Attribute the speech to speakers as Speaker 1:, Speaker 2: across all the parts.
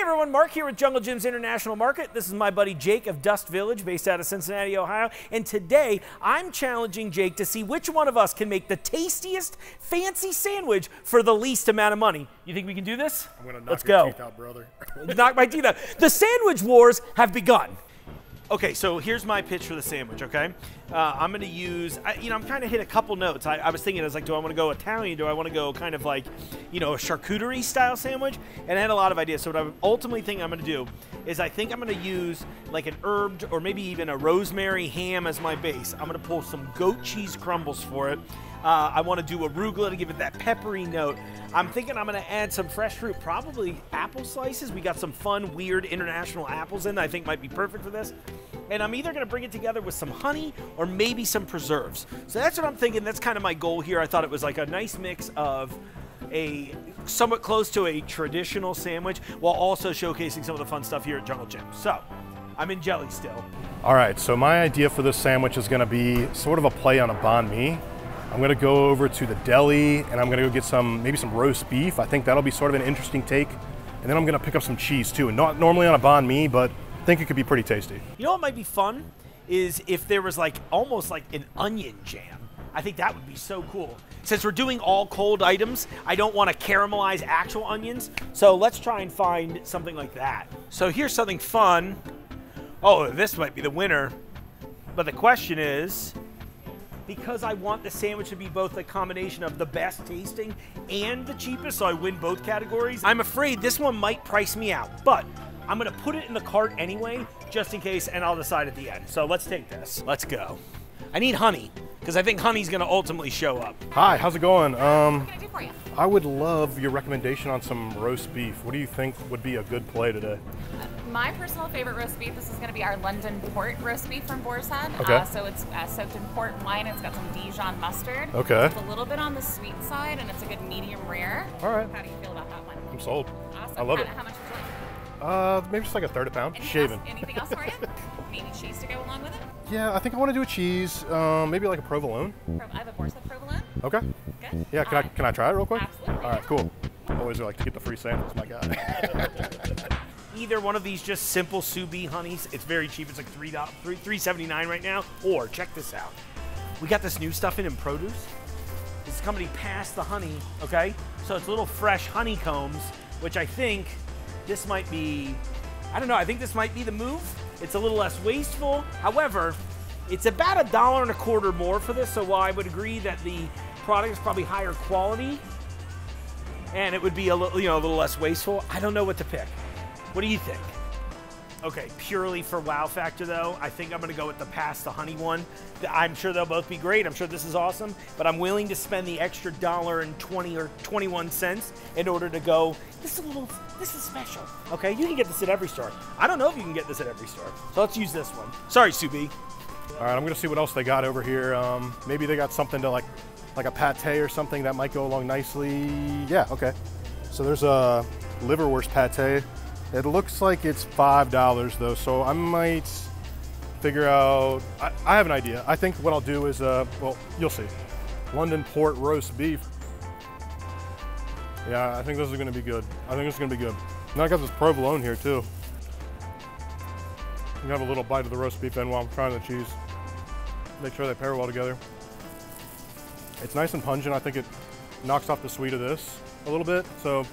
Speaker 1: everyone, Mark here with Junglejims International Market. This is my buddy Jake of Dust Village, based out of Cincinnati, Ohio. And today, I'm challenging Jake to see which one of us can make the tastiest, fancy sandwich for the least amount of money. You think we can do this?
Speaker 2: I'm gonna knock your teeth out, brother.
Speaker 1: Knock my teeth out. The sandwich wars have begun. Okay, so here's my pitch for the sandwich, okay? I'm gonna use, I'm trying to hit a couple notes. I was thinking, I was like, do I wanna go Italian? Do I wanna go kind of like, a charcuterie style sandwich? And I had a lot of ideas. So what I ultimately think I'm gonna do is I think I'm gonna use like an herbed or maybe even a rosemary ham as my base. I'm gonna pull some goat cheese crumbles for it. I wanna do arugula to give it that peppery note. I'm thinking I'm gonna add some fresh fruit, probably apple slices. We got some fun, weird international apples in that I think might be perfect for this. And I'm either gonna bring it together with some honey or maybe some preserves. So that's what I'm thinking. That's kind of my goal here. I thought it was like a nice mix of a somewhat close to a traditional sandwich while also showcasing some of the fun stuff here at Junglejims. So I'm in jelly still.
Speaker 2: All right, so my idea for this sandwich is gonna be sort of a play on a banh mi. I'm gonna go over to the deli and I'm gonna go get maybe some roast beef. I think that'll be sort of an interesting take. And then I'm gonna pick up some cheese too. And not normally on a banh mi, but I think it could be pretty tasty.
Speaker 1: You know what might be fun is if there was like almost like an onion jam. I think that would be so cool. Since we're doing all cold items, I don't want to caramelize actual onions. So let's try and find something like that. So here's something fun. Oh, this might be the winner. But the question is, because I want the sandwich to be both a combination of the best tasting and the cheapest, so I win both categories, I'm afraid this one might price me out. But I'm gonna put it in the cart anyway, just in case, and I'll decide at the end. So let's take this. Let's go. I need honey, because I think honey's gonna ultimately show up.
Speaker 2: Hi, how's it going?
Speaker 3: What can I do for you?
Speaker 2: I would love your recommendation on some roast beef. What do you think would be a good play today?
Speaker 3: My personal favorite roast beef, this is going to be our London port roast beef from Boar's Head.
Speaker 2: Okay.
Speaker 3: So it's soaked in port wine. It's got some Dijon mustard.
Speaker 2: Okay.
Speaker 3: It's a little bit on the sweet side, and it's a good medium rare.
Speaker 2: All right.
Speaker 3: How do you feel about that one?
Speaker 2: I'm sold.
Speaker 3: Awesome.
Speaker 2: I love it.
Speaker 3: How much would you like?
Speaker 2: Maybe just like a third a pound.
Speaker 3: Anything else for you? Maybe cheese to go along with it?
Speaker 2: Yeah, I think I want to do a cheese. Maybe like a provolone.
Speaker 3: I have a Boar's Head provolone.
Speaker 2: Okay.
Speaker 3: Good.
Speaker 2: Yeah, can I try it real quick?
Speaker 3: Absolutely.
Speaker 2: All right, cool. Always like to get the free samples, my guy.
Speaker 1: Either one of these just simple sous vide honeys. It's very cheap. It's like $3.79 right now. Or check this out. We got this new stuff in produce. This company passed the honey, okay? So it's little fresh honeycombs, which I think this might be, I don't know, I think this might be the move. It's a little less wasteful. However, it's about $1.25 more for this, so while I would agree that the product is probably higher quality and it would be a little less wasteful, I don't know what to pick. What do you think? Okay, purely for wow factor though, I think I'm gonna go with the pass the honey one. I'm sure they'll both be great. I'm sure this is awesome, but I'm willing to spend the extra $1.20 or 21 cents in order to go, this is special. Okay, you can get this at every store. I don't know if you can get this at every store. So let's use this one. Sorry, Subi.
Speaker 2: All right, I'm gonna see what else they got over here. Maybe they got something to like a pate or something that might go along nicely. Yeah, okay. So there's a liverwurst pate. It looks like it's $5 though, so I might figure out, I have an idea. I think what I'll do is, well, you'll see. London port roast beef. Yeah, I think this is gonna be good. I think this is gonna be good. Now I got this provolone here too. I'm gonna have a little bite of the roast beef then while I'm trying the cheese. Make sure they pair well together. It's nice and pungent. I think it knocks off the sweet of this a little bit, so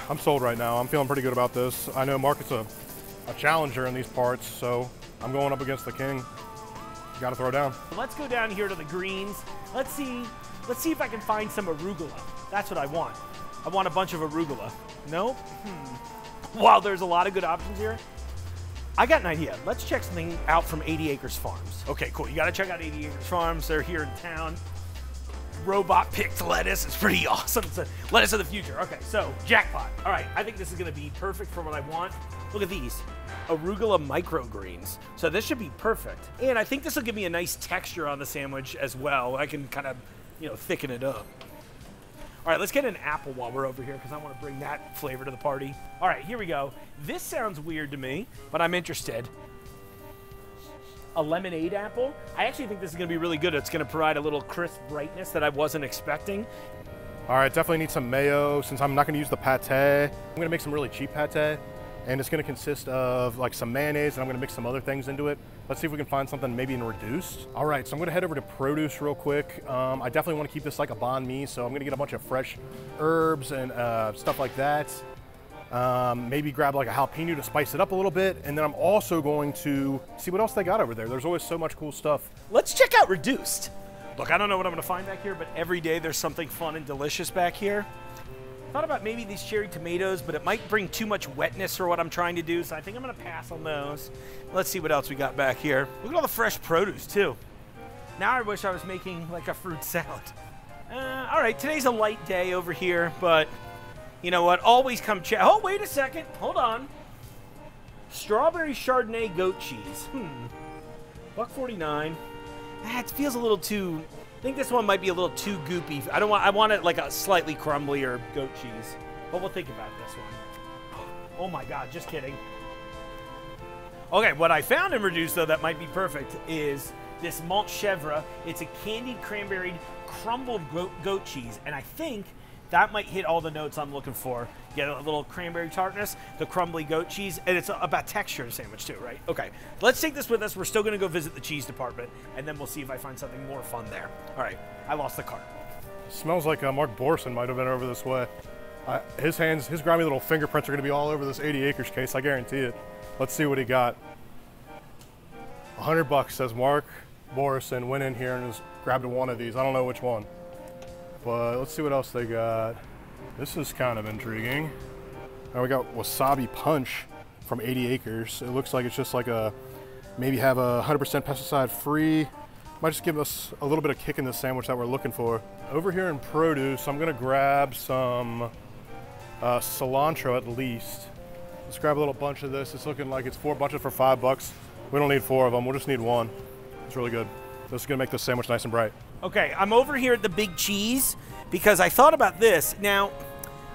Speaker 2: I'm sold right now. I'm feeling pretty good about this. I know Mark is a challenger in these parts, so I'm going up against the king. Got to throw down.
Speaker 1: Let's go down here to the greens. Let's see if I can find some arugula. That's what I want. I want a bunch of arugula. Nope. Wow, there's a lot of good options here. I got an idea. Let's check something out from 80 Acres Farms. Okay, cool. You got to check out 80 Acres Farms. They're here in town. Robot picked lettuce. It's pretty awesome. It's a lettuce of the future. Okay, so jackpot. All right, I think this is going to be perfect for what I want. Look at these. Arugula microgreens. So this should be perfect. And I think this will give me a nice texture on the sandwich as well. I can kind of, thicken it up. All right, let's get an apple while we're over here because I want to bring that flavor to the party. All right, here we go. This sounds weird to me, but I'm interested. A lemonade apple. I actually think this is going to be really good. It's going to provide a little crisp brightness that I wasn't expecting.
Speaker 2: All right, definitely need some mayo since I'm not going to use the pate. I'm going to make some really cheap pate. and it's gonna consist of like some mayonnaise, and I'm gonna mix some other things into it. Let's see if we can find something maybe in reduced. All right, so I'm gonna head over to produce real quick. I definitely wanna keep this like a banh mi, so I'm gonna get a bunch of fresh herbs and stuff like that. Maybe grab like a jalapeno to spice it up a little bit, and then I'm also going to see what else they got over there. There's always so much cool stuff.
Speaker 1: Let's check out reduced. Look, I don't know what I'm gonna find back here, but every day there's something fun and delicious back here. Thought about maybe these cherry tomatoes, but it might bring too much wetness for what I'm trying to do, so I think I'm gonna pass on those. Let's see what else we got back here. Look at all the fresh produce too. Now I wish I was making like a fruit salad. All right, today's a light day over here, but you know what? Always come check. Oh, wait a second. Hold on. Strawberry Chardonnay goat cheese. $1.49. It feels a little too. I think this one might be a little too goopy. I want it like a slightly crumblier goat cheese. But we'll think about this one. Oh my God, just kidding. Okay, what I found in reduced though that might be perfect is this malt chèvre. It's a candied cranberry crumbled goat cheese, and I think that might hit all the notes I'm looking for. Get a little cranberry tartness, the crumbly goat cheese, and it's about texture in a sandwich too, right? Okay, let's take this with us. We're still gonna go visit the cheese department, and then we'll see if I find something more fun there. All right, I lost the cart.
Speaker 2: Smells like Mark Borson might have been over this way. His grimy little fingerprints are gonna be all over this 80 acres case, I guarantee it. Let's see what he got. $100 says Mark Borson went in here and just grabbed one of these. I don't know which one. But let's see what else they got. This is kind of intriguing. Now we got wasabi punch from 80 acres. It looks like it's just like maybe have a 100% pesticide free. Might just give us a little bit of kick in the sandwich that we're looking for. Over here in produce, I'm gonna grab some cilantro at least. Let's grab a little bunch of this. It's looking like it's 4 bunches for $5. We don't need 4 of them, we'll just need 1. It's really good. This is gonna make this sandwich nice and bright.
Speaker 1: Okay, I'm over here at the Big Cheese because I thought about this. Now,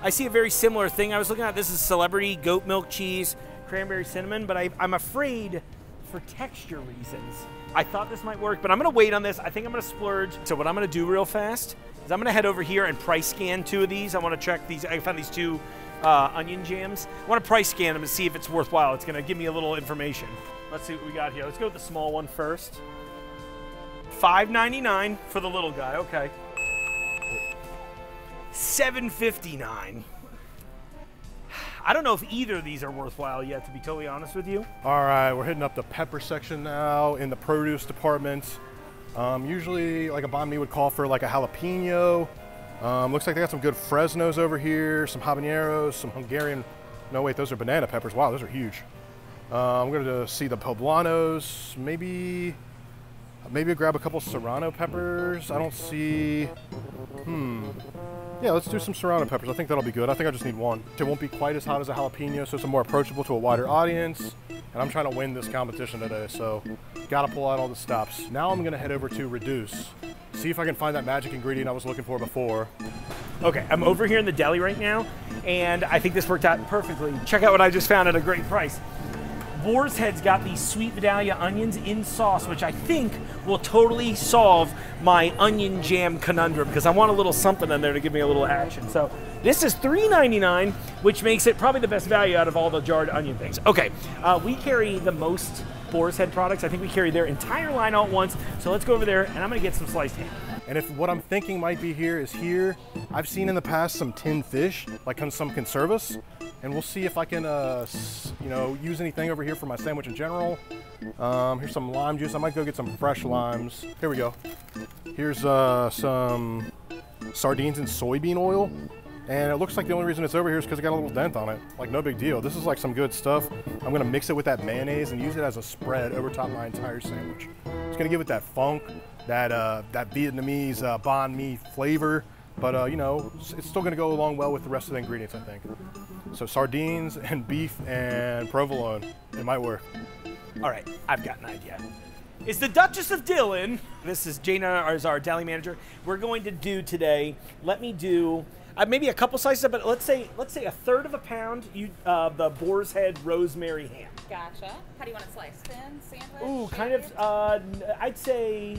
Speaker 1: I see a very similar thing. I was looking at this is celebrity goat milk cheese, cranberry cinnamon, but I'm afraid for texture reasons. I thought this might work, but I'm gonna wait on this. I think I'm gonna splurge. So what I'm gonna do real fast is I'm gonna head over here and price scan 2 of these. I wanna check these. I found these 2 onion jams. I wanna price scan them and see if it's worthwhile. It's gonna give me a little information. Let's see what we got here. Let's go with the small one first. $5.99 for the little guy, okay. $7.59. I don't know if either of these are worthwhile yet, to be totally honest with you.
Speaker 2: All right, we're hitting up the pepper section now in the produce department. Usually, like a banh mi would call for like a jalapeno. Looks like they got some good Fresnos over here, some habaneros, some Hungarian. No, wait, those are banana peppers. Wow, those are huge. I'm gonna see the poblanos, maybe grab a couple serrano peppers. I don't see, yeah, let's do some serrano peppers. I think that'll be good. I think I just need 1. It won't be quite as hot as a jalapeno, so it's more approachable to a wider audience. And I'm trying to win this competition today, so gotta pull out all the stops. Now I'm gonna head over to reduce, see if I can find that magic ingredient I was looking for before.
Speaker 1: Okay, I'm over here in the deli right now, and I think this worked out perfectly. Check out what I just found at a great price. Boar's Head's got these sweet Vidalia onions in sauce, which I think will totally solve my onion jam conundrum because I want a little something in there to give me a little action. So this is $3.99, which makes it probably the best value out of all the jarred onion things. Okay, we carry the most Boar's Head products. I think we carry their entire line all at once. So let's go over there, and I'm gonna get some sliced ham.
Speaker 2: And if what I'm thinking might be here is here, I've seen in the past some tinned fish, like some conservas, and we'll see if I can, you know, use anything over here for my sandwich in general. Here's some lime juice. I might go get some fresh limes. Here we go. Here's some sardines and soybean oil. And it looks like the only reason it's over here is because it got a little dent on it. Like, no big deal. This is like some good stuff. I'm gonna mix it with that mayonnaise and use it as a spread over top my entire sandwich. It's gonna give it that funk, that Vietnamese banh mi flavor, but you know, it's still gonna go along well with the rest of the ingredients, I think. So sardines and beef and provolone, it might work.
Speaker 1: All right, I've got an idea. It's the Duchess of Dillon. This is Jana, as our deli manager. We're going to do today, let me do maybe a couple slices, but let's say 1/3 of a pound the Boar's Head rosemary ham.
Speaker 3: Gotcha. How do you want it sliced? Thin, sandwich?
Speaker 1: Ooh, kind of, I'd say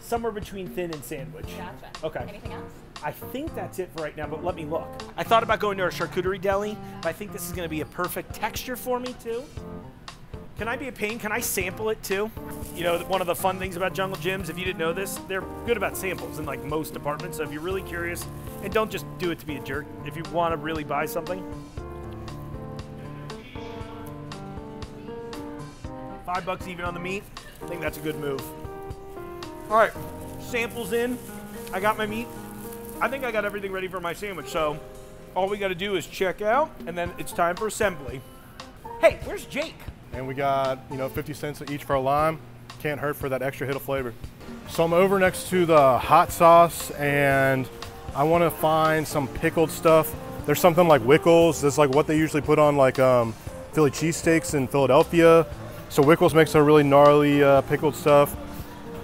Speaker 1: somewhere between thin and sandwich.
Speaker 3: Gotcha.
Speaker 1: Okay.
Speaker 3: Anything else?
Speaker 1: I think that's it for right now, but let me look. I thought about going to a charcuterie deli, but I think this is gonna be a perfect texture for me too. Can I be a pain? Can I sample it too? You know, one of the fun things about Junglejims, if you didn't know this, they're good about samples in like most departments. So if you're really curious, and don't just do it to be a jerk, if you want to really buy something. $5 even on the meat. I think that's a good move. All right, samples in. I got my meat. I think I got everything ready for my sandwich. So all we got to do is check out, and then it's time for assembly. Hey, where's Jake?
Speaker 2: And we got, you know, 50 cents each for a lime. Can't hurt for that extra hit of flavor. So I'm over next to the hot sauce, and I want to find some pickled stuff. There's something like Wickles. That's like what they usually put on like Philly cheesesteaks in Philadelphia. So Wickles makes a really gnarly pickled stuff.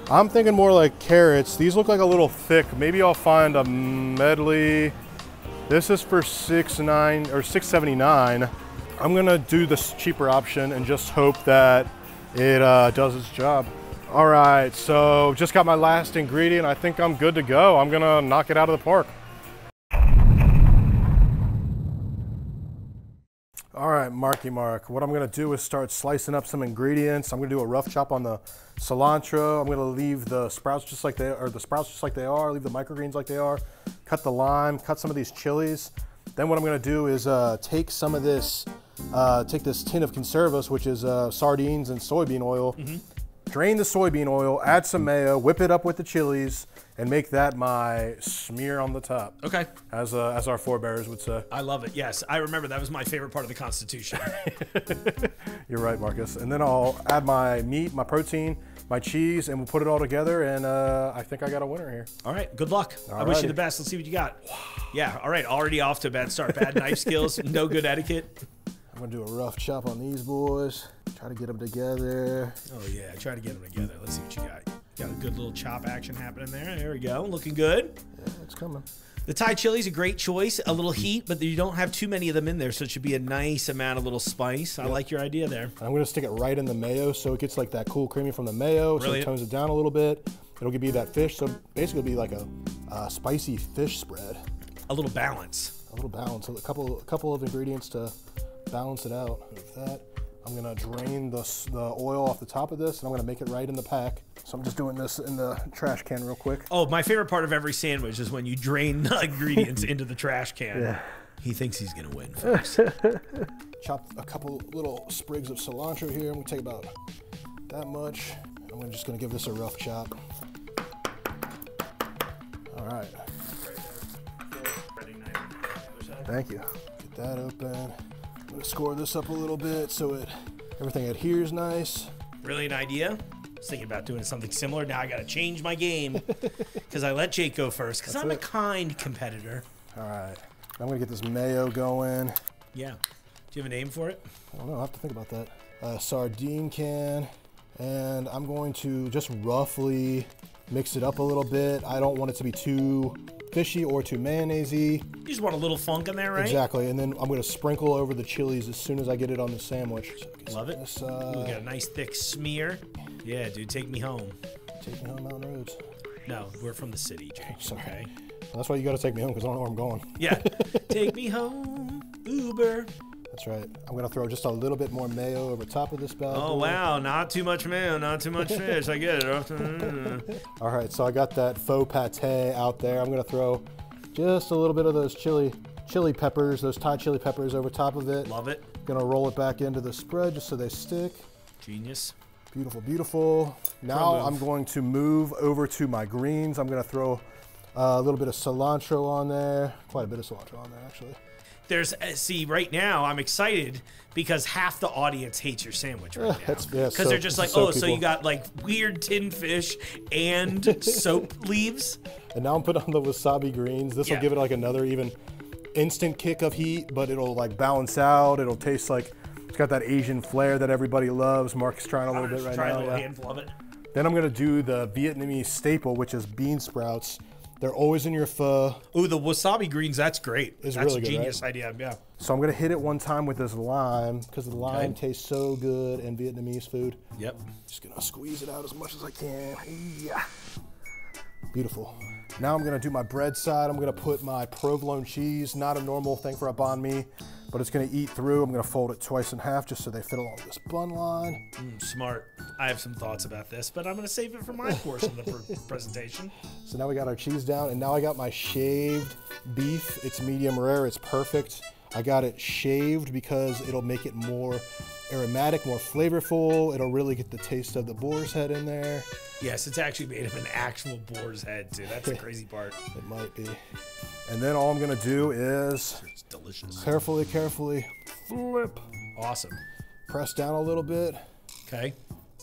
Speaker 2: I'm thinking more like carrots. These look like a little thick. Maybe I'll find a medley. This is for $6.79 or $6.79. I'm gonna do this cheaper option and just hope that it does its job. All right, so just got my last ingredient. I think I'm good to go. I'm gonna knock it out of the park. All right, Marky Mark. What I'm gonna do is start slicing up some ingredients. I'm gonna do a rough chop on the cilantro. I'm gonna leave the sprouts just like they are, leave the microgreens like they are, cut the lime, cut some of these chilies. Then what I'm gonna do is take some of this, take this tin of conservas, which is sardines and soybean oil, drain the soybean oil, add some mayo, whip it up with the chilies, and make that my smear on the top.
Speaker 1: Okay.
Speaker 2: As our forebears would say.
Speaker 1: I love it. Yes, I remember that was my favorite part of the Constitution.
Speaker 2: You're right, Marcus. And then I'll add my meat, my protein, my cheese, and we'll put it all together, and I think I got a winner here.
Speaker 1: All right, good luck. I wish you the best. Let's see what you got. Yeah, all right, already off to a bad start. Bad knife skills, no good etiquette.
Speaker 2: I'm gonna do a rough chop on these boys. Try to get them together.
Speaker 1: Oh yeah, try to get them together. Let's see what you got. Got a good little chop action happening there. There we go, looking good.
Speaker 2: Yeah, it's coming.
Speaker 1: The Thai chili's a great choice. A little heat, but you don't have too many of them in there, so it should be a nice amount of little spice. I like your idea there.
Speaker 2: I'm gonna stick it right in the mayo so it gets like that cool creamy from the mayo.
Speaker 1: Brilliant.
Speaker 2: So it tones it down a little bit. It'll give you that fish. So basically it'll be like a spicy fish spread.
Speaker 1: A little balance.
Speaker 2: A little balance. A couple of ingredients to balance it out. With that, I'm gonna drain the oil off the top of this, and I'm gonna make it right in the pack. So I'm just doing this in the trash can real quick.
Speaker 1: Oh, my favorite part of every sandwich is when you drain the ingredients into the trash can. Yeah. He thinks he's gonna win, folks.
Speaker 2: Chop a couple little sprigs of cilantro here. I'm gonna take about that much. I'm just gonna give this a rough chop. All right. Thank you. Get that open. I'm gonna score this up a little bit so everything adheres nice. Brilliant
Speaker 1: idea. I was thinking about doing something similar. Now I gotta change my game because I let Jake go first because I'm a kind competitor.
Speaker 2: All right. I'm gonna get this mayo going.
Speaker 1: Yeah. Do you have a name for it?
Speaker 2: I don't know. I'll have to think about that. Sardine can. And I'm going to just roughly mix it up a little bit. I don't want it to be too fishy or too mayonnaise-y.
Speaker 1: You just want a little funk in there, right?
Speaker 2: Exactly. And then I'm going to sprinkle over the chilies as soon as I get it on the sandwich. So
Speaker 1: love it. We got a nice thick smear. Yeah, dude, take me home.
Speaker 2: Take me home, Mountain Roads.
Speaker 1: No, we're from the city, Jake.
Speaker 2: Sorry.
Speaker 1: Okay.
Speaker 2: Well, that's why you got to take me home because I don't know where I'm going.
Speaker 1: Yeah. Take me home, Uber.
Speaker 2: That's right. I'm going to throw just a little bit more mayo over top of this bad boy.
Speaker 1: Oh, wow. Not too much mayo, not too much fish. I get it.
Speaker 2: All right, so I got that faux pate out there. I'm going to throw just a little bit of those chili peppers, those Thai chili peppers over top of it.
Speaker 1: Love it.
Speaker 2: Going to roll it back into the spread just so they stick.
Speaker 1: Genius.
Speaker 2: Beautiful, beautiful. Now I'm going to move over to my greens. I'm going to throw a little bit of cilantro on there. Quite a bit of cilantro on there, actually.
Speaker 1: There's, see, right now I'm excited because half the audience hates your sandwich right now. Because they're just like, oh, so you got like weird tin fish and soap leaves.
Speaker 2: And now I'm putting on the wasabi greens. This will give it like another even instant kick of heat, but it'll like balance out. It'll taste like it's got that Asian flair that everybody loves. Mark's trying a little bit right now.
Speaker 1: Try a little handful of it.
Speaker 2: Then I'm gonna do the Vietnamese staple, which is bean sprouts. They're always in your pho.
Speaker 1: Ooh, the wasabi greens, that's great.
Speaker 2: It's
Speaker 1: that's
Speaker 2: really good,
Speaker 1: a genius
Speaker 2: right?
Speaker 1: idea, yeah.
Speaker 2: So I'm gonna hit it one time with this lime because the lime tastes so good in Vietnamese food.
Speaker 1: Yep.
Speaker 2: Just gonna squeeze it out as much as I can. Yeah. Beautiful. Now I'm gonna do my bread side. I'm gonna put my provolone cheese, not a normal thing for a banh mi, but it's gonna eat through. I'm gonna fold it twice in half just so they fit along this bun line.
Speaker 1: Smart. I have some thoughts about this, but I'm gonna save it for my portion of the presentation.
Speaker 2: So now we got our cheese down, and now I got my shaved beef. It's medium rare, it's perfect. I got it shaved because it'll make it more aromatic, more flavorful. It'll really get the taste of the boar's head in there.
Speaker 1: Yes, it's actually made of an actual boar's head too. That's the crazy part.
Speaker 2: It might be. And then all I'm gonna do is
Speaker 1: It's delicious.
Speaker 2: carefully flip.
Speaker 1: Awesome.
Speaker 2: Press down a little bit.
Speaker 1: Okay.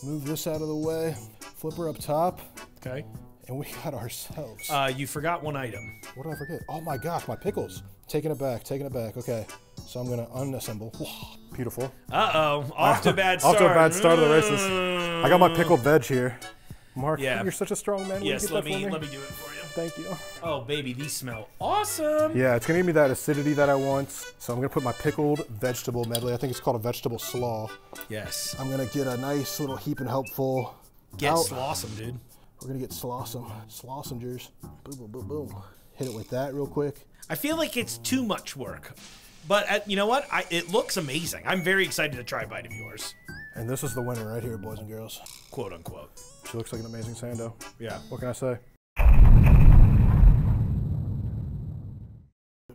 Speaker 2: Move this out of the way. Flip her up top.
Speaker 1: Okay.
Speaker 2: And we got ourselves.
Speaker 1: You forgot one item.
Speaker 2: What did I forget? Oh my gosh, my pickles. Taking it back. Okay. So I'm gonna unassemble. Beautiful.
Speaker 1: Uh-oh. Off to a bad start.
Speaker 2: Off to a bad start of the races. I got my pickled veg here. Mark,
Speaker 1: Yeah.
Speaker 2: you're such a strong man. Will you
Speaker 1: Yes,
Speaker 2: get
Speaker 1: let
Speaker 2: that for
Speaker 1: me do it for you.
Speaker 2: Thank you.
Speaker 1: Oh, baby, these smell awesome.
Speaker 2: Yeah, it's gonna give me that acidity that I want. So I'm gonna put my pickled vegetable medley. I think it's called a vegetable slaw.
Speaker 1: Yes.
Speaker 2: I'm gonna get a nice little heap and helpful.
Speaker 1: Get
Speaker 2: out.
Speaker 1: slawsome, dude.
Speaker 2: We're gonna get slossengers. Boom, boom, boom, boom. Hit it with that real quick.
Speaker 1: I feel like it's too much work. But you know what? It looks amazing. I'm very excited to try a bite of yours.
Speaker 2: And this is the winner right here, boys and girls.
Speaker 1: Quote unquote.
Speaker 2: She looks like an amazing sando.
Speaker 1: Yeah.
Speaker 2: What can I say?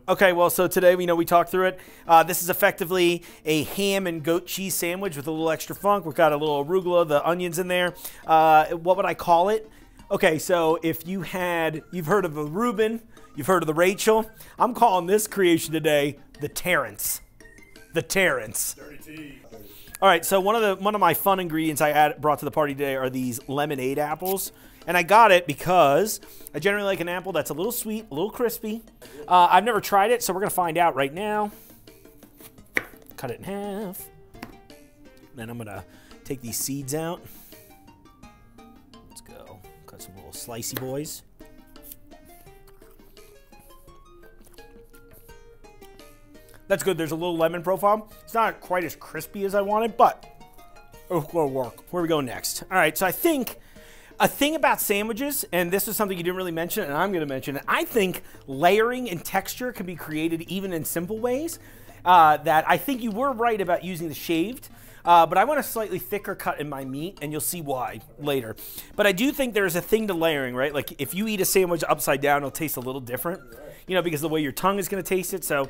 Speaker 1: Okay, well, so today, we talked through it. This is effectively a ham and goat cheese sandwich with a little extra funk. We've got a little arugula, the onions in there. What would I call it? Okay, so if you've heard of the Reuben, you've heard of the Rachel. I'm calling this creation today the Terrence. The Terrence.
Speaker 2: Dirty tea.
Speaker 1: All right, so one of my fun ingredients I brought to the party today are these lemonade apples. And I got it because I generally like an apple that's a little sweet, a little crispy. I've never tried it, so we're going to find out right now. Cut it in half. Then I'm going to take these seeds out. Let's go. Cut some little slicey boys. That's good. There's a little lemon profile. It's not quite as crispy as I wanted, but it's going to work. Where we go next? All right, so I think a thing about sandwiches, and this is something you didn't really mention, and I'm going to mention it, I think layering and texture can be created even in simple ways. That I think you were right about using the shaved, but I want a slightly thicker cut in my meat, and you'll see why later. But I do think there's a thing to layering, right? Like if you eat a sandwich upside down, it'll taste a little different, because the way your tongue is going to taste it. So.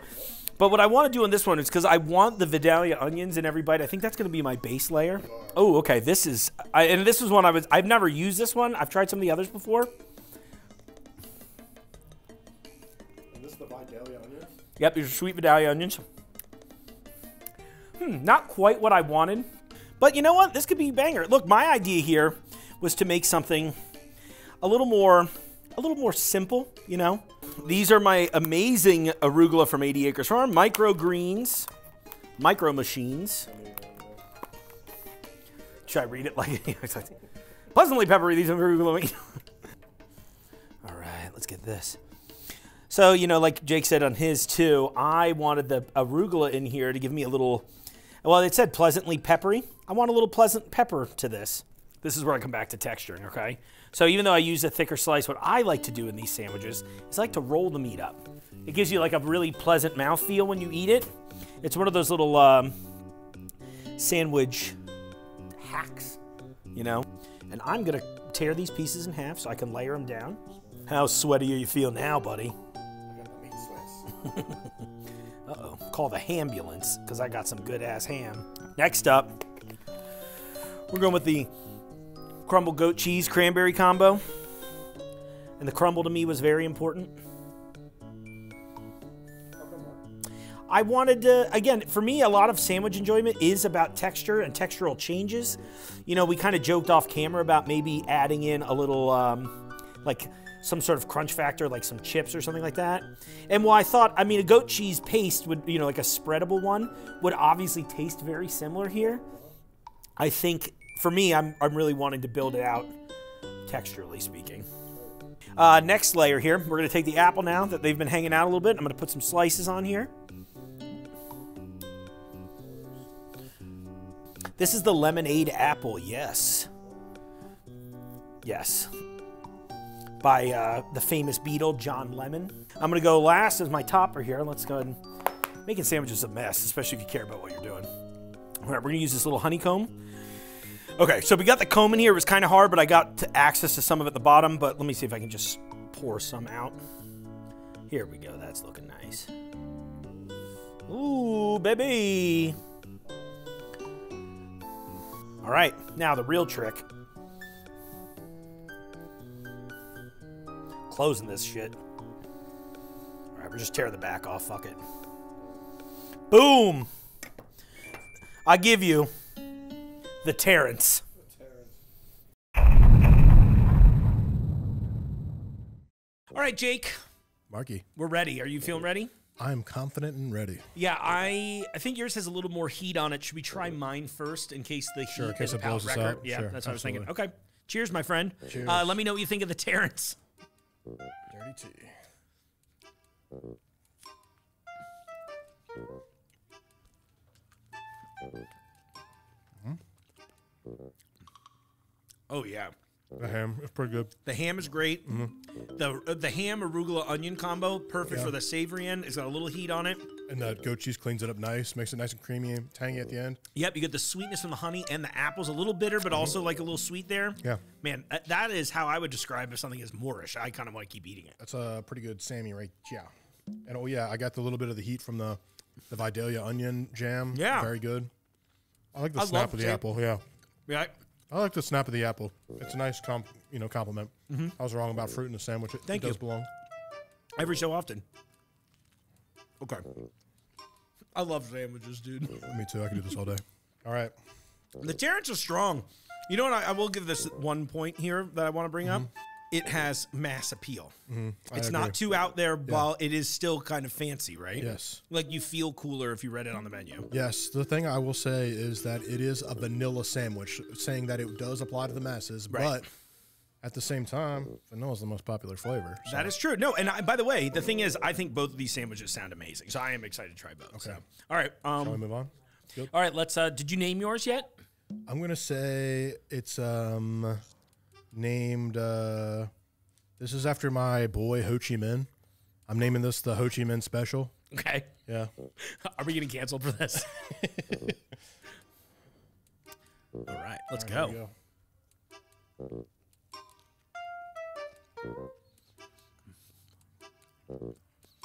Speaker 1: But what I want to do on this one is because I want the Vidalia onions in every bite. I think that's going to be my base layer. Oh, okay. This is one I've never used this one. I've tried some of the others before.
Speaker 2: And this is the Vidalia onions?
Speaker 1: Yep, these are sweet Vidalia onions. Not quite what I wanted. But you know what? This could be a banger. Look, my idea here was to make something a little more simple, These are my amazing arugula from 80 Acres Farm. Micro machines. Should I read it like pleasantly peppery, these are arugula. All right, let's get this. So, like Jake said on his too, I wanted the arugula in here to give me a little, well, it said pleasantly peppery. I want a little pleasant pepper to this. This is where I come back to texturing, okay? So even though I use a thicker slice, what I like to do in these sandwiches is I like to roll the meat up. It gives you like a really pleasant mouthfeel when you eat it. It's one of those little sandwich hacks, And I'm gonna tear these pieces in half so I can layer them down. How sweaty are you feel now, buddy?
Speaker 2: I got the meat slice.
Speaker 1: Uh-oh, call the hambulance, because I got some good-ass ham. Next up, we're going with the crumble goat cheese cranberry combo. And the crumble to me was very important. I wanted to, again, for me, a lot of sandwich enjoyment is about texture and textural changes. We kind of joked off camera about maybe adding in a little, like some sort of crunch factor, like some chips or something like that. And while I thought, a goat cheese paste would, like a spreadable one, would obviously taste very similar here. I think, for me, I'm really wanting to build it out, texturally speaking. Next layer here, we're going to take the apple now that they've been hanging out a little bit. I'm going to put some slices on here. This is the lemonade apple, yes. Yes. by the famous Beatle, John Lemon. I'm gonna go last as my topper here. Let's go ahead and making sandwiches is a mess, especially if you care about what you're doing. All right, we're gonna use this little honeycomb. Okay, so we got the comb in here. It was kind of hard, but I got access to some of it at the bottom, but let me see if I can just pour some out. Here we go, that's looking nice. Ooh, baby. All right, now the real trick. Closing this shit. All right, we're just tearing the back off, fuck it. Boom! I give you the Terrence. All right, Jake.
Speaker 2: Marky.
Speaker 1: We're ready. Are you feeling ready?
Speaker 2: I'm confident and ready.
Speaker 1: Yeah, I think yours has a little more heat on it. Should we try mine first in case the heat
Speaker 2: in case it blows us
Speaker 1: record?
Speaker 2: out.
Speaker 1: Yeah,
Speaker 2: Sure,
Speaker 1: that's what
Speaker 2: absolutely.
Speaker 1: I was thinking. Okay. Cheers, my friend.
Speaker 2: Cheers.
Speaker 1: Let me know what you think of the Terrence.
Speaker 2: Dirty tea.
Speaker 1: Oh, yeah.
Speaker 2: The ham is pretty good.
Speaker 1: The ham is great. The ham arugula onion combo, perfect for the savory end. It's got a little heat on it.
Speaker 2: And the goat cheese cleans it up nice, makes it nice and creamy and tangy at the end.
Speaker 1: Yep, you get the sweetness from the honey and the apples, a little bitter, but also like a little sweet there.
Speaker 2: Yeah.
Speaker 1: Man, that is how I would describe if something is Moorish. I kind of want to keep eating it.
Speaker 2: That's a pretty good Sammy right. Yeah. And oh yeah, I got the little bit of the heat from the Vidalia onion jam.
Speaker 1: Yeah.
Speaker 2: Very good. I like the
Speaker 1: I
Speaker 2: snap
Speaker 1: love
Speaker 2: of the
Speaker 1: jam.
Speaker 2: apple. Yeah.
Speaker 1: Yeah.
Speaker 2: I like the snap of the apple. It's a nice compliment. I was wrong about fruit in the sandwich. It does belong.
Speaker 1: Every so often. Okay. I love sandwiches, dude.
Speaker 2: Me too. I can do this all day. All right.
Speaker 1: The Terrence is strong. You know what? I will give this one point here that I want to bring up. It has mass appeal. It's not too out there, while it is still kind of fancy, right?
Speaker 2: Yes.
Speaker 1: Like you feel cooler if you read it on the menu.
Speaker 2: Yes. The thing I will say is that it is a vanilla sandwich, saying that it does apply to the masses, but at the same time, vanilla is the most popular flavor. So.
Speaker 1: That is true. No, and by the way, the thing is, I think both of these sandwiches sound amazing, so I am excited to try both. Okay. So. All right.
Speaker 2: Shall we move on? Good.
Speaker 1: All right. Let's. Did you name yours yet?
Speaker 2: I'm gonna say it's named. This is after my boy Ho Chi Minh. I'm naming this the Ho Chi Minh Special.
Speaker 1: Okay.
Speaker 2: Yeah.
Speaker 1: Are we getting canceled for this? All right. Let's go.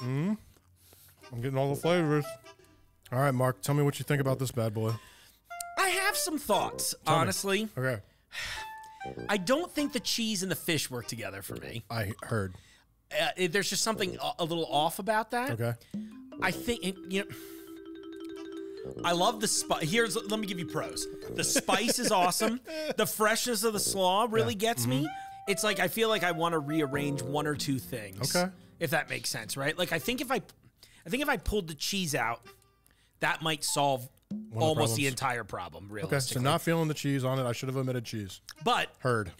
Speaker 2: I'm getting all the flavors. All right, Mark, tell me what you think about this bad boy.
Speaker 1: I have some thoughts, honestly.
Speaker 2: Okay.
Speaker 1: I don't think the cheese and the fish work together for me.
Speaker 2: I heard.
Speaker 1: There's just something a little off about that.
Speaker 2: Okay.
Speaker 1: I think, I love the spice. Let me give you pros. The spice is awesome. The freshness of the slaw really gets me. It's like I feel like I want to rearrange one or two things.
Speaker 2: Okay.
Speaker 1: If that makes sense, right? Like I think if I pulled the cheese out, that might solve almost the entire problem, realistically.
Speaker 2: Okay, so not feeling the cheese on it. I should have omitted cheese.
Speaker 1: But
Speaker 2: heard.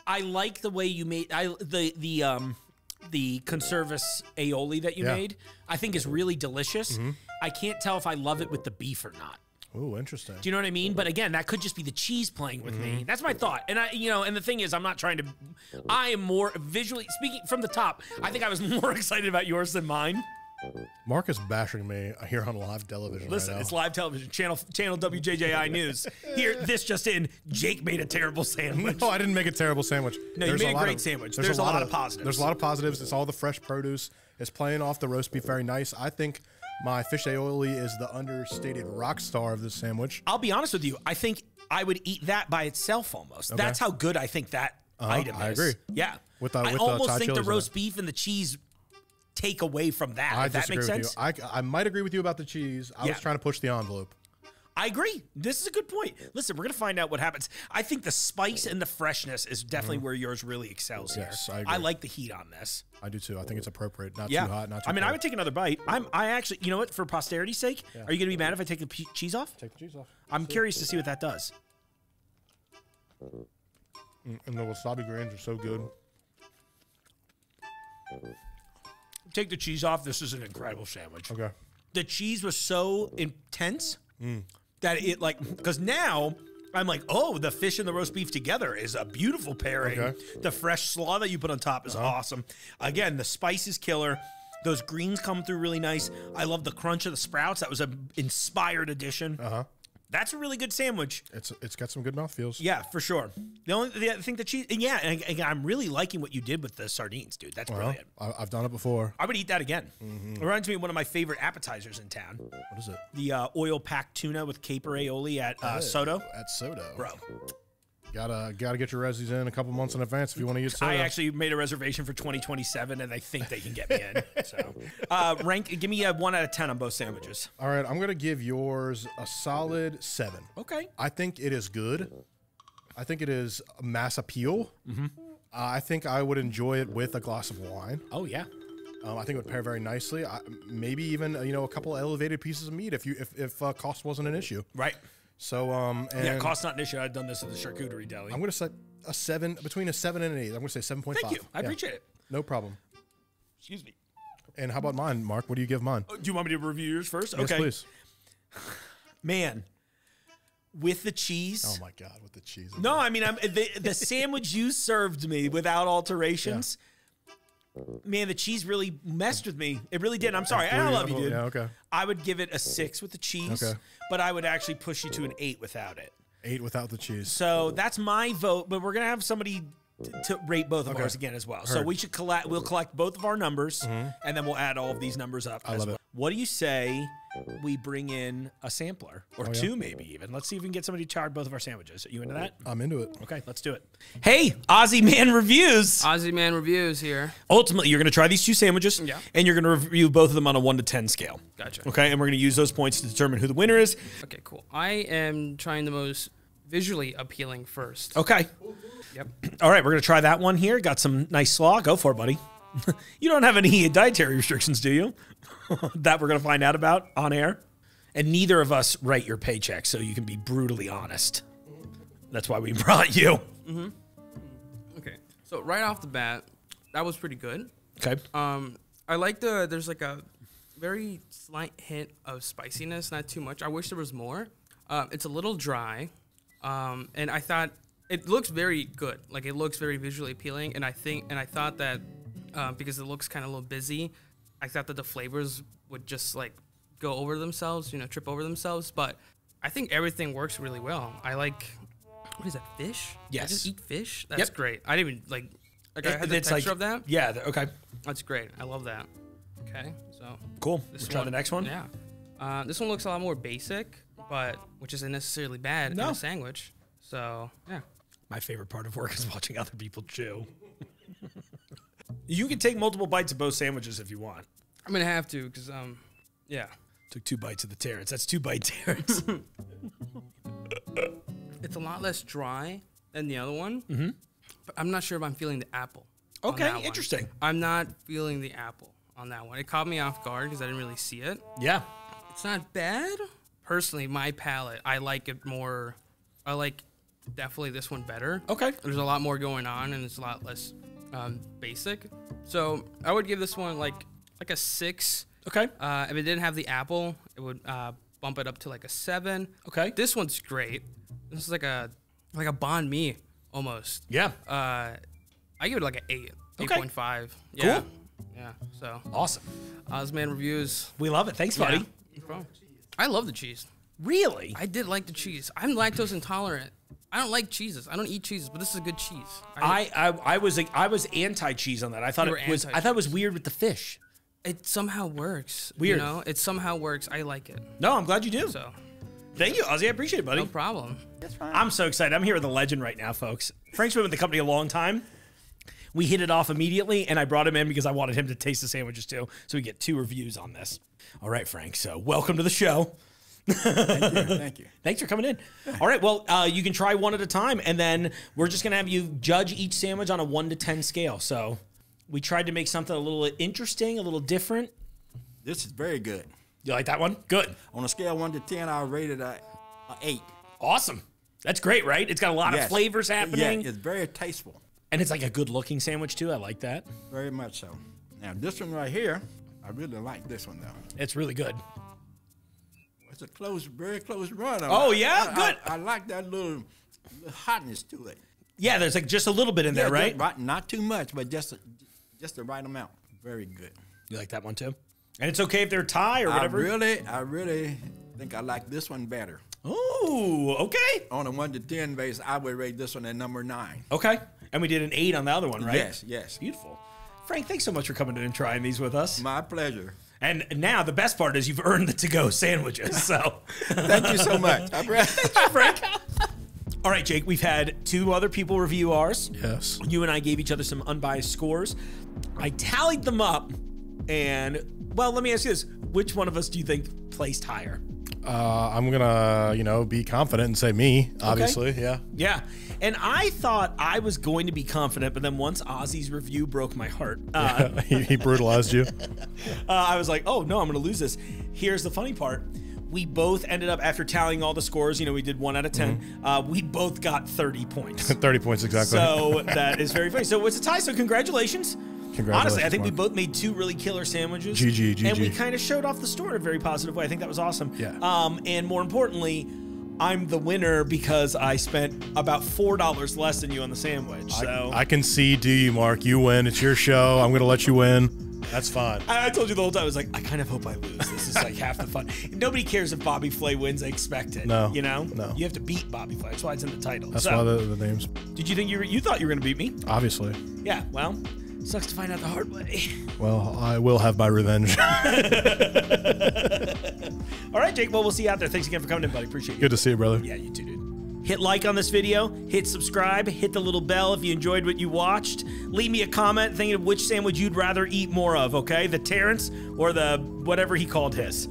Speaker 1: I like the way you made the conservis aioli that you made. I think is really delicious. I can't tell if I love it with the beef or not.
Speaker 2: Oh, interesting.
Speaker 1: Do you know what I mean? But again, that could just be the cheese playing with me. That's my thought. And and the thing is, I'm not trying to. I am more visually speaking from the top. I think I was more excited about yours than mine.
Speaker 2: Mark is bashing me here on live television.
Speaker 1: Listen,
Speaker 2: right now.
Speaker 1: it's live television. Channel WJJI News. Here, this just in. Jake made a terrible sandwich.
Speaker 2: No, I didn't make a terrible sandwich.
Speaker 1: No, you made a great sandwich. There's a lot of positives.
Speaker 2: There's a lot of positives. It's all the fresh produce. It's playing off the roast beef very nice. I think my fish aioli is the understated rock star of this sandwich.
Speaker 1: I'll be honest with you. I think I would eat that by itself almost. Okay. That's how good I think that item is.
Speaker 2: I agree.
Speaker 1: Yeah.
Speaker 2: I
Speaker 1: almost think the roast beef and the cheese take away from that. If that makes sense.
Speaker 2: I might agree with you about the cheese. I was trying to push the envelope.
Speaker 1: I agree. This is a good point. Listen, we're going to find out what happens. I think the spice and the freshness is definitely where yours really excels here.
Speaker 2: Yes, I agree.
Speaker 1: I like the heat on this.
Speaker 2: I do too. I think it's appropriate. Not too hot, not too cold.
Speaker 1: I would take another bite. I actually, you know what, for posterity's sake, are you going to be mad if I take the cheese off?
Speaker 2: Take the cheese off.
Speaker 1: I'm curious to see what that does.
Speaker 2: And the wasabi grains are so good.
Speaker 1: Take the cheese off. This is an incredible sandwich.
Speaker 2: Okay.
Speaker 1: The cheese was so intense that it because now I'm like, oh, the fish and the roast beef together is a beautiful pairing.
Speaker 2: Okay.
Speaker 1: The fresh slaw that you put on top is awesome. Again, the spice is killer. Those greens come through really nice. I love the crunch of the sprouts. That was an inspired addition. That's a really good sandwich.
Speaker 2: It's got some good mouthfeels.
Speaker 1: Yeah, for sure. The other thing that cheese, and yeah, and I'm really liking what you did with the sardines, dude. That's brilliant.
Speaker 2: I've done it before.
Speaker 1: I would eat that again. It reminds me of one of my favorite appetizers in town.
Speaker 2: What is it?
Speaker 1: The oil-packed tuna with caper aioli at Soto.
Speaker 2: At Soto.
Speaker 1: Bro.
Speaker 2: Gotta get your resis in a couple months in advance if you want to use Soto.
Speaker 1: I actually made a reservation for 2027, and I think they can get me in. So, give me a 1 out of 10 on both sandwiches.
Speaker 2: All right, I'm gonna give yours a solid 7.
Speaker 1: Okay.
Speaker 2: I think it is good. I think it is mass appeal. I think I would enjoy it with a glass of wine.
Speaker 1: Oh yeah.
Speaker 2: I think it would pair very nicely. Maybe even a couple elevated pieces of meat if cost wasn't an issue.
Speaker 1: Right.
Speaker 2: So
Speaker 1: yeah, cost's not an issue. I've done this at the charcuterie deli.
Speaker 2: I'm gonna say a 7, between a 7 and an 8. I'm gonna say 7.5.
Speaker 1: Thank you. I appreciate it.
Speaker 2: No problem.
Speaker 1: Excuse me.
Speaker 2: And how about mine, Mark? What do you give mine?
Speaker 1: Do you want me to review yours first?
Speaker 2: Yes,
Speaker 1: Okay.
Speaker 2: please.
Speaker 1: Man, with the cheese.
Speaker 2: Oh my God, with the cheese.
Speaker 1: No, I mean the sandwich you served me without alterations. Yeah. Man, the cheese really messed with me. It really did. I'm sorry. I love you, dude.
Speaker 2: Yeah, okay.
Speaker 1: I would give it a 6 with the cheese, but I would actually push you to an 8 without it.
Speaker 2: 8 without the cheese.
Speaker 1: So that's my vote, but we're going to have somebody to rate both of ours again as well. So we should we'll collect both of our numbers, and then we'll add all of these numbers up.
Speaker 2: I love it.
Speaker 1: What do you say we bring in a sampler, or two maybe even? Let's see if we can get somebody to try both of our sandwiches. Are you into that?
Speaker 2: I'm into it.
Speaker 1: Okay, let's do it. Hey, Aussie Man Reviews.
Speaker 4: Aussie Man Reviews here.
Speaker 1: Ultimately, you're going to try these 2 sandwiches, and you're going to review both of them on a 1 to 10 scale.
Speaker 4: Gotcha.
Speaker 1: Okay, and we're going to use those points to determine who the winner is.
Speaker 4: Okay, cool. I am trying the most visually appealing first.
Speaker 1: Okay.
Speaker 4: Yep.
Speaker 1: All right, we're going to try that one here. Got some nice slaw. Go for it, buddy. You don't have any dietary restrictions, do you? That we're going to find out about on air. And neither of us write your paycheck, so you can be brutally honest. That's why we brought you.
Speaker 4: Okay. So right off the bat, that was pretty good.
Speaker 1: Okay.
Speaker 4: I like there's like a very slight hint of spiciness, not too much. I wish there was more. It's a little dry. And I thought it looks very good. Like it looks very visually appealing. And I thought that because it looks kind of a little busy, I thought that the flavors would just like go over themselves, trip over themselves. But I think everything works really well. I like, what is that, fish?
Speaker 1: Yes.
Speaker 4: I just eat fish? That's great. I didn't even like I had the
Speaker 1: It's
Speaker 4: texture of that.
Speaker 1: Yeah, okay.
Speaker 4: That's great. I love that. Okay, so.
Speaker 1: Cool. Let's try the next one.
Speaker 4: Yeah. This one looks a lot more basic, but which isn't necessarily bad in a sandwich. So, yeah.
Speaker 1: My favorite part of work is watching other people chew. You can take multiple bites of both sandwiches if you want.
Speaker 4: I'm going to have to because, yeah.
Speaker 1: Took 2 bites of the Terrence. That's 2 bite Terrence.
Speaker 4: It's a lot less dry than the other one, but I'm not sure if I'm feeling the apple.
Speaker 1: Okay, interesting.
Speaker 4: I'm not feeling the apple on that one. It caught me off guard because I didn't really see it.
Speaker 1: Yeah.
Speaker 4: It's not bad. Personally, my palate, I like it more. I like definitely this one better.
Speaker 1: Okay.
Speaker 4: There's a lot more going on, and it's a lot less basic. So I would give this one like a 6.
Speaker 1: Okay.
Speaker 4: If it didn't have the apple, it would bump it up to like a 7.
Speaker 1: Okay.
Speaker 4: This one's great. This is like a banh mi almost.
Speaker 1: Yeah.
Speaker 4: I give it like an 8.
Speaker 1: Okay.
Speaker 4: 8.5. Yeah.
Speaker 1: Cool.
Speaker 4: Yeah. So
Speaker 1: Awesome.
Speaker 4: Ozman Reviews.
Speaker 1: We love it. Thanks, buddy.
Speaker 4: Yeah. I love the cheese.
Speaker 1: Really?
Speaker 4: I did like the cheese. I'm lactose intolerant. I don't like cheeses. I don't eat cheeses, but this is a good cheese.
Speaker 1: I was anti-cheese on that. I thought it was weird with the fish.
Speaker 4: It somehow works.
Speaker 1: Weird.
Speaker 4: It somehow works. I like it.
Speaker 1: No, I'm glad you do.
Speaker 4: So,
Speaker 1: thank you, Ozzy. I appreciate it, buddy.
Speaker 4: no problem.
Speaker 5: That's fine.
Speaker 1: I'm so excited. I'm here with a legend right now, folks. Frank's been with the company a long time. We hit it off immediately, and I brought him in because I wanted him to taste the sandwiches too, so we get 2 reviews on this. All right, Frank. So welcome to the show.
Speaker 5: Thank you.
Speaker 1: Thanks for coming in. All right, well, you can try one at a time, and then we're just going to have you judge each sandwich on a 1 to 10 scale. So we tried to make something a little interesting, a little different.
Speaker 5: This is very good.
Speaker 1: You like that one? Good.
Speaker 5: On a scale of 1 to 10, I rated a 8.
Speaker 1: Awesome. That's great, right? It's got a lot of flavors happening.
Speaker 5: Yeah, it's very tasteful.
Speaker 1: And it's like a good-looking sandwich, too. I like that.
Speaker 5: Very much so. Now, this one right here, I really like this one, though.
Speaker 1: It's really good.
Speaker 5: It's a close, very close run.
Speaker 1: Oh, yeah? Good.
Speaker 5: I like that little hotness to it.
Speaker 1: Yeah, there's like just a little bit in there, right?
Speaker 5: Right, not too much, but just the right amount. Very good.
Speaker 1: You like that one too? And it's okay if they're Thai or whatever?
Speaker 5: I really think I like this one better.
Speaker 1: Oh, okay.
Speaker 5: On a 1 to 10 base, I would rate this one at number 9.
Speaker 1: Okay. And we did an 8 on the other one, right?
Speaker 5: Yes, yes.
Speaker 1: Beautiful. Frank, thanks so much for coming in and trying these with us.
Speaker 5: My pleasure.
Speaker 1: And now the best part is you've earned the to-go sandwiches. So
Speaker 5: Thank you so much.
Speaker 1: Frank. All right, Jake, we've had 2 other people review ours.
Speaker 2: Yes.
Speaker 1: You and I gave each other some unbiased scores. I tallied them up, and, well, let me ask you this. Which one of us do you think placed higher?
Speaker 2: I'm gonna, be confident and say me, obviously.
Speaker 1: Okay.
Speaker 2: Yeah.
Speaker 1: Yeah. And I thought I was going to be confident, but then once Ozzy's review broke my heart,
Speaker 2: He brutalized you.
Speaker 1: I was like, oh, no, I'm going to lose this. Here's the funny part. We both ended up, after tallying all the scores, we did 1 out of 10. We both got 30 points.
Speaker 2: 30 points exactly.
Speaker 1: So that is very funny. So it's a tie. So congratulations. Honestly, I think we
Speaker 2: Mark.
Speaker 1: both made 2 really killer sandwiches.
Speaker 2: GG.
Speaker 1: And we kind of showed off the store in a very positive way. I think that was awesome.
Speaker 2: Yeah.
Speaker 1: And more importantly, I'm the winner because I spent about $4 less than you on the sandwich. So
Speaker 2: I can see, do you, Mark? You win. It's your show. I'm gonna let you win. That's fine.
Speaker 1: I told you the whole time, I was like, I kind of hope I lose. This is like half the fun. Nobody cares if Bobby Flay wins. They expect it.
Speaker 2: No.
Speaker 1: No. You have to beat Bobby Flay. That's why it's in the title.
Speaker 2: That's why the names.
Speaker 1: Did you think you thought you were going to beat me?
Speaker 2: Obviously.
Speaker 1: Yeah. Well, sucks to find out the hard way.
Speaker 2: Well, I will have my revenge.
Speaker 1: All right, Jake. Well, we'll see you out there. Thanks again for coming in, buddy. Appreciate you.
Speaker 2: Good to see you, brother.
Speaker 1: Yeah, you too, dude. Hit like on this video, hit subscribe, hit the little bell if you enjoyed what you watched. Leave me a comment thinking of which sandwich you'd rather eat more of, okay? The Terrence or the whatever he called his.